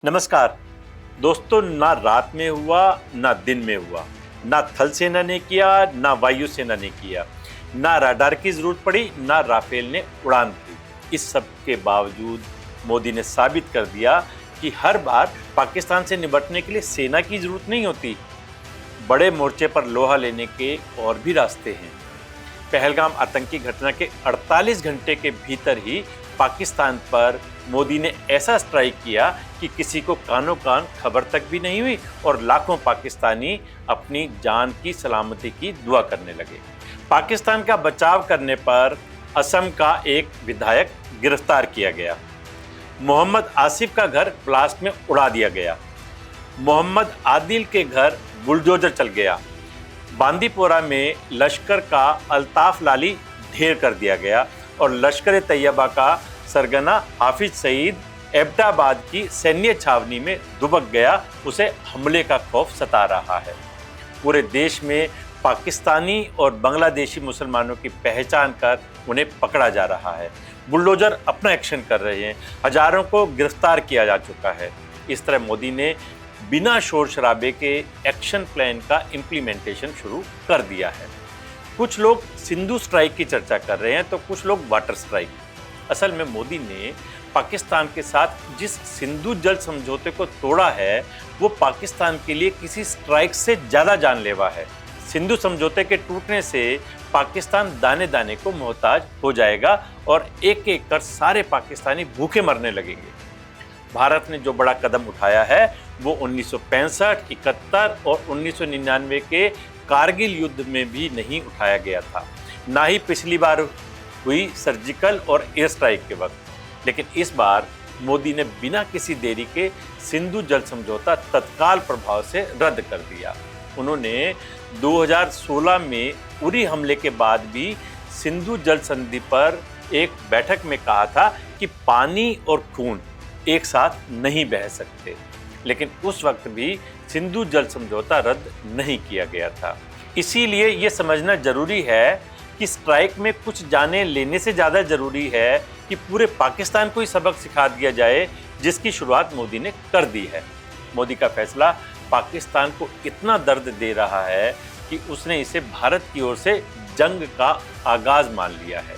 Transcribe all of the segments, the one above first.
नमस्कार दोस्तों। ना रात में हुआ ना दिन में हुआ, ना थल सेना ने किया ना वायु सेना ने किया, ना रडार की जरूरत पड़ी ना राफेल ने उड़ान की। इस सब के बावजूद मोदी ने साबित कर दिया कि हर बार पाकिस्तान से निपटने के लिए सेना की जरूरत नहीं होती। बड़े मोर्चे पर लोहा लेने के और भी रास्ते हैं। पहलगाम आतंकी घटना के 48 घंटे के भीतर ही पाकिस्तान पर मोदी ने ऐसा स्ट्राइक किया कि किसी को कानों कान खबर तक भी नहीं हुई और लाखों पाकिस्तानी अपनी जान की सलामती की दुआ करने लगे। पाकिस्तान का बचाव करने पर असम का एक विधायक गिरफ्तार किया गया। मोहम्मद आसिफ का घर ब्लास्ट में उड़ा दिया गया। मोहम्मद आदिल के घर बुलडोजर चल गया। बांदीपोरा में लश्कर का अल्ताफ लाली ढेर कर दिया गया और लश्कर तैयबा का सरगना हाफिज सईद एबटाबाद की सैन्य छावनी में दुबक गया। उसे हमले का खौफ सता रहा है। पूरे देश में पाकिस्तानी और बांग्लादेशी मुसलमानों की पहचान कर उन्हें पकड़ा जा रहा है। बुलडोजर अपना एक्शन कर रहे हैं। हजारों को गिरफ्तार किया जा चुका है। इस तरह मोदी ने बिना शोर शराबे के एक्शन प्लान का इम्प्लीमेंटेशन शुरू कर दिया है। कुछ लोग सिंधु स्ट्राइक की चर्चा कर रहे हैं तो कुछ लोग वाटर स्ट्राइक। असल में मोदी ने पाकिस्तान के साथ जिस सिंधु जल समझौते को तोड़ा है वो पाकिस्तान के लिए किसी स्ट्राइक से ज़्यादा जानलेवा है। सिंधु समझौते के टूटने से पाकिस्तान दाने दाने को मोहताज हो जाएगा और एक एक कर सारे पाकिस्तानी भूखे मरने लगेंगे। भारत ने जो बड़ा कदम उठाया है वो 1965, 71 और 1999 के कारगिल युद्ध में भी नहीं उठाया गया था, ना ही पिछली बार हुई सर्जिकल और एयर स्ट्राइक के वक्त। लेकिन इस बार मोदी ने बिना किसी देरी के सिंधु जल समझौता तत्काल प्रभाव से रद्द कर दिया। उन्होंने 2016 में उरी हमले के बाद भी सिंधु जल संधि पर एक बैठक में कहा था कि पानी और खून एक साथ नहीं बह सकते, लेकिन उस वक्त भी सिंधु जल समझौता रद्द नहीं किया गया था। इसीलिए ये समझना जरूरी है कि स्ट्राइक में कुछ जाने लेने से ज़्यादा जरूरी है कि पूरे पाकिस्तान को ही सबक सिखा दिया जाए, जिसकी शुरुआत मोदी ने कर दी है। मोदी का फैसला पाकिस्तान को इतना दर्द दे रहा है कि उसने इसे भारत की ओर से जंग का आगाज मान लिया है,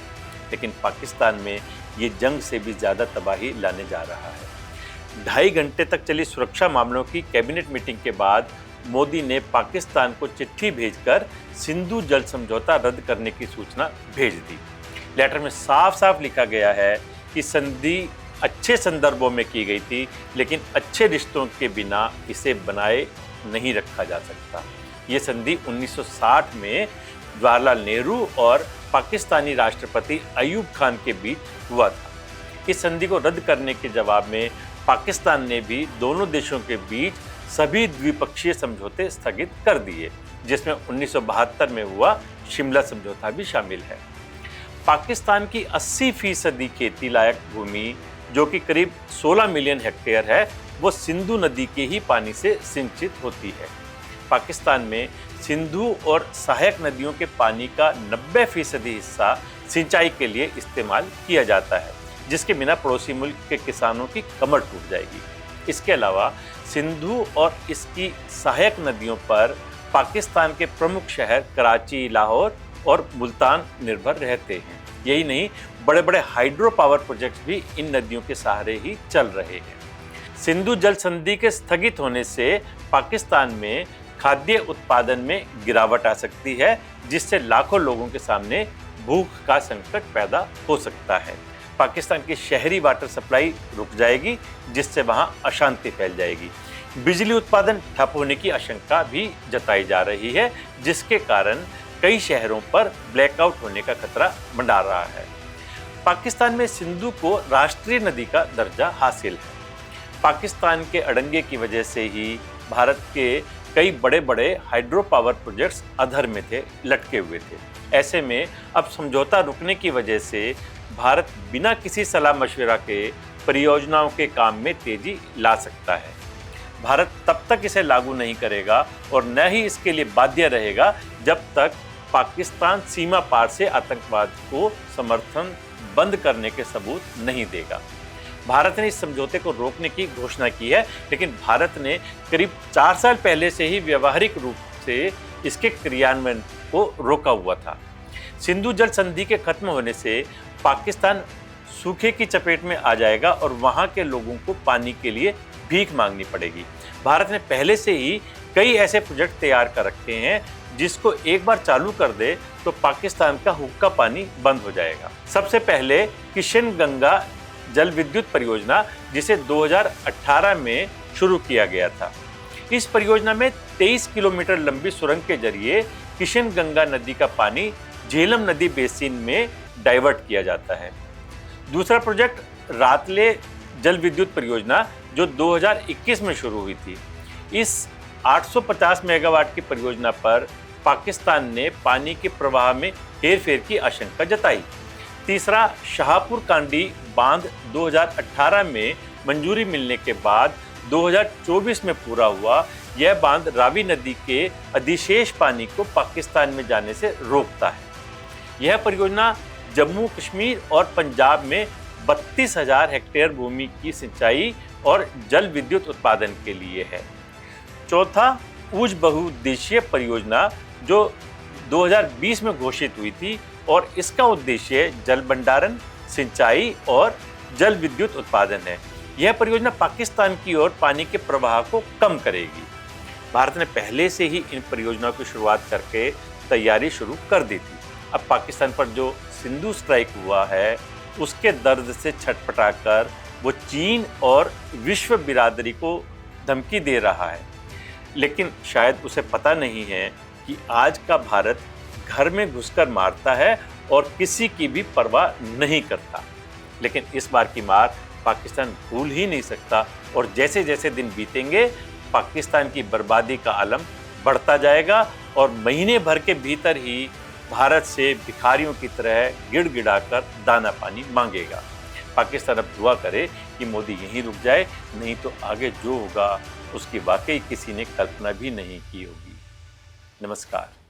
लेकिन पाकिस्तान में ये जंग से भी ज़्यादा तबाही लाने जा रहा है। 2.5 घंटे तक चली सुरक्षा मामलों की कैबिनेट मीटिंग के बाद मोदी ने पाकिस्तान को चिट्ठी भेजकर सिंधु जल समझौता रद्द करने की सूचना भेज दी। लेटर में साफ साफ लिखा गया है कि संधि अच्छे संदर्भों में की गई थी, लेकिन अच्छे रिश्तों के बिना इसे बनाए नहीं रखा जा सकता। ये संधि 1960 में जवाहरलाल नेहरू और पाकिस्तानी राष्ट्रपति अयूब खान के बीच हुआ था। इस संधि को रद्द करने के जवाब में पाकिस्तान ने भी दोनों देशों के बीच सभी द्विपक्षीय समझौते स्थगित कर दिए, जिसमें 1972 में हुआ शिमला समझौता भी शामिल है। पाकिस्तान की 80% खेती लायक भूमि, जो कि करीब 16 मिलियन हेक्टेयर है, वो सिंधु नदी के ही पानी से सिंचित होती है। पाकिस्तान में सिंधु और सहायक नदियों के पानी का 90% हिस्सा सिंचाई के लिए इस्तेमाल किया जाता है, जिसके बिना पड़ोसी मुल्क के किसानों की कमर टूट जाएगी। इसके अलावा सिंधु और इसकी सहायक नदियों पर पाकिस्तान के प्रमुख शहर कराची, लाहौर और मुल्तान निर्भर रहते हैं। यही नहीं, बड़े बड़े हाइड्रो पावर प्रोजेक्ट्स भी इन नदियों के सहारे ही चल रहे हैं। सिंधु जल संधि के स्थगित होने से पाकिस्तान में खाद्य उत्पादन में गिरावट आ सकती है, जिससे लाखों लोगों के सामने भूख का संकट पैदा हो सकता है। पाकिस्तान की शहरी वाटर सप्लाई रुक जाएगी, जिससे वहां अशांति फैल जाएगी। बिजली उत्पादन ठप होने की आशंका भी जताई जा रही है, जिसके कारण कई शहरों पर ब्लैकआउट होने का खतरा मंडरा रहा है। पाकिस्तान में सिंधु को राष्ट्रीय नदी का दर्जा हासिल है। पाकिस्तान के अड़ंगे की वजह से ही भारत के कई बड़े बड़े हाइड्रो पावर प्रोजेक्ट्स अधर में थे, लटके हुए थे। ऐसे में अब समझौता रुकने की वजह से भारत बिना किसी सलाह मशवरा के परियोजनाओं के काम में तेजी ला सकता है। भारत तब तक इसे लागू नहीं करेगा और न ही इसके लिए बाध्य रहेगा जब तक पाकिस्तान सीमा पार से आतंकवाद को समर्थन बंद करने के सबूत नहीं देगा। भारत ने इस समझौते को रोकने की घोषणा की है, लेकिन भारत ने करीब 4 साल पहले से ही व्यवहारिक रूप से इसके क्रियान्वयन को रोका हुआ था। सिंधु जल संधि के खत्म होने से पाकिस्तान सूखे की चपेट में आ जाएगा और वहां के लोगों को पानी के लिए भीख मांगनी पड़ेगी। भारत ने पहले से ही कई ऐसे प्रोजेक्ट तैयार कर रखे हैं जिसको एक बार चालू कर दे तो पाकिस्तान का हुक्का पानी बंद हो जाएगा। सबसे पहले किशन गंगा जल विद्युत परियोजना, जिसे 2018 में शुरू किया गया था। इस परियोजना में 23 किलोमीटर लंबी सुरंग के जरिए किशन गंगा नदी का पानी झेलम नदी बेसिन में डाइवर्ट किया जाता है। दूसरा प्रोजेक्ट रातले जल विद्युत परियोजना, जो 2021 में शुरू हुई थी। इस 850 मेगावाट की परियोजना पर पाकिस्तान ने पानी के प्रवाह में हेरफेर की आशंका जताई। तीसरा शाहपुर कांडी बांध 2018 में मंजूरी मिलने के बाद 2024 में पूरा हुआ। यह बांध रावी नदी के अधिशेष पानी को पाकिस्तान में जाने से रोकता है। यह परियोजना जम्मू कश्मीर और पंजाब में 32,000 हेक्टेयर भूमि की सिंचाई और जल विद्युत उत्पादन के लिए है। चौथा ऊज बहुउद्देशीय परियोजना, जो 2020 में घोषित हुई थी और इसका उद्देश्य जल भंडारण, सिंचाई और जल विद्युत उत्पादन है। यह परियोजना पाकिस्तान की ओर पानी के प्रवाह को कम करेगी। भारत ने पहले से ही इन परियोजनाओं की शुरुआत करके तैयारी शुरू कर दी थी। अब पाकिस्तान पर जो सिंधु स्ट्राइक हुआ है, उसके दर्द से छटपटाकर वो चीन और विश्व बिरादरी को धमकी दे रहा है, लेकिन शायद उसे पता नहीं है कि आज का भारत घर में घुसकर मारता है और किसी की भी परवाह नहीं करता। लेकिन इस बार की मार पाकिस्तान भूल ही नहीं सकता और जैसे जैसे दिन बीतेंगे पाकिस्तान की बर्बादी का आलम बढ़ता जाएगा और महीने भर के भीतर ही भारत से भिखारियों की तरह गिड़गिड़ाकर दाना पानी मांगेगा। पाकिस्तान अब दुआ करे कि मोदी यहीं रुक जाए, नहीं तो आगे जो होगा उसकी वाकई किसी ने कल्पना भी नहीं की होगी। नमस्कार।